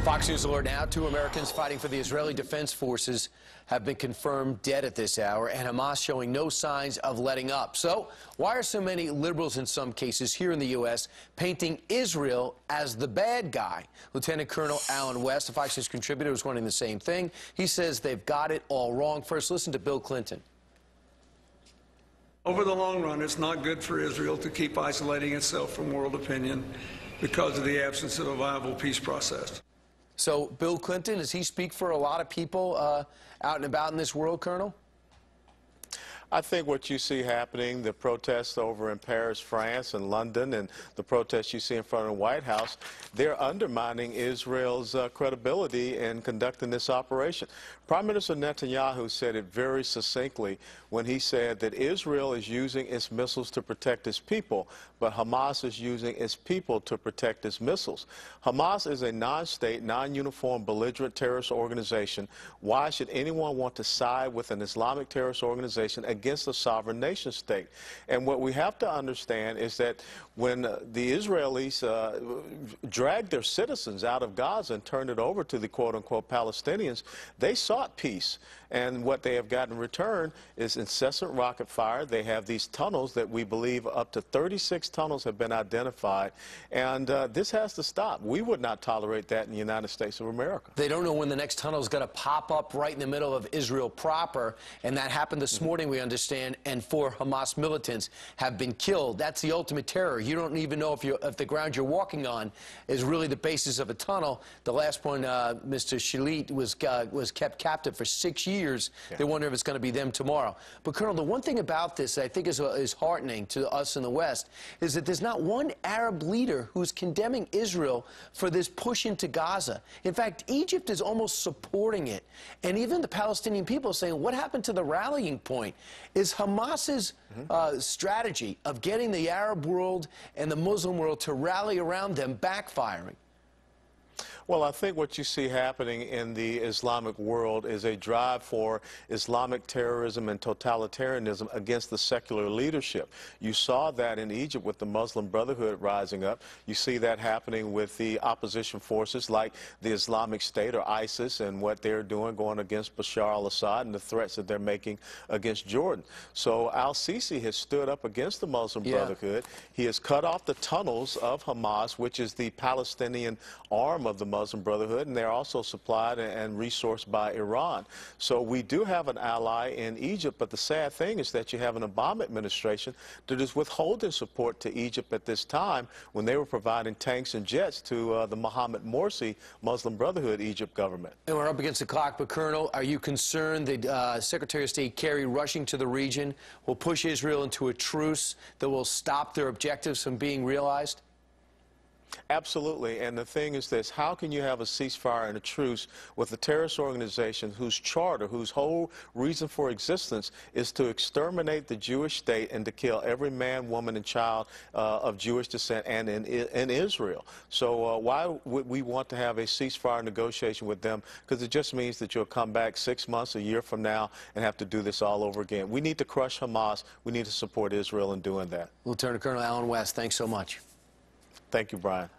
Fox News alert now. 2 Americans fighting for the Israeli Defense Forces have been confirmed dead at this hour, and Hamas showing no signs of letting up. So why are so many liberals in some cases here in the U.S. painting Israel as the bad guy? Lieutenant Colonel Alan West, a Fox News contributor, was wondering the same thing. He says they've got it all wrong. First, listen to Bill Clinton. Over the long run, it's not good for Israel to keep isolating itself from world opinion because of the absence of a viable peace process. So, Bill Clinton, does he speak for a lot of people out and about in this world, Colonel? I think what you see happening, the protests over in Paris, France, and London, and the protests you see in front of the White House, they're undermining Israel's credibility in conducting this operation. Prime Minister Netanyahu said it very succinctly when he said that Israel is using its missiles to protect its people, but Hamas is using its people to protect its missiles. Hamas is a non-state, non-uniform, belligerent terrorist organization. Why should anyone want to side with an Islamic terrorist organization against a sovereign nation state? And what we have to understand is that when the Israelis dragged their citizens out of Gaza and turned it over to the quote-unquote Palestinians, they sought peace. And what they have gotten in return is incessant rocket fire. They have these tunnels that we believe up to 36 tunnels have been identified. And this has to stop. We would not tolerate that in the United States of America. They don't know when the next tunnel is going to pop up right in the middle of Israel proper. And that happened this morning, we understand, and 4 Hamas militants have been killed. That's the ultimate terror. You don't even know if the ground you're walking on is really the basis of a tunnel. The last one, Mr. Kilmeade, was kept captive for 6 years. Yeah. They wonder if it's going to be them tomorrow. But, Colonel, the one thing about this that I think is heartening to us in the West is that there's not one Arab leader who's condemning Israel for this push into Gaza. In fact, Egypt is almost supporting it. And even the Palestinian people are saying, what happened to the rallying point? Is Hamas's strategy of getting the Arab world and the Muslim world to rally around them backfiring? Well, I think what you see happening in the Islamic world is a drive for Islamic terrorism and totalitarianism against the secular leadership. You saw that in Egypt with the Muslim Brotherhood rising up. You see that happening with the opposition forces like the Islamic State or ISIS and what they're doing going against Bashar al-Assad and the threats that they're making against Jordan. So al-Sisi has stood up against the Muslim Brotherhood. He has cut off the tunnels of Hamas, which is the Palestinian arm of the Muslim Brotherhood, and they're also supplied and resourced by Iran. So we do have an ally in Egypt, but the sad thing is that you have an Obama administration that is withholding support to Egypt at this time when they were providing tanks and jets to the Mohammed Morsi Muslim Brotherhood Egypt government. And we're up against the clock, but Colonel, are you concerned that Secretary of State Kerry rushing to the region will push Israel into a truce that will stop their objectives from being realized? Absolutely, and the thing is this: how can you have a ceasefire and a truce with a terrorist organization whose charter, whose whole reason for existence is to exterminate the Jewish state and to kill every man, woman, and child of Jewish descent and in Israel? So why would we want to have a ceasefire negotiation with them? Because it just means that you'll come back 6 months, a year from now, and have to do this all over again. We need to crush Hamas. We need to support Israel in doing that. Lieutenant Colonel Alan West, thanks so much. Thank you, Brian.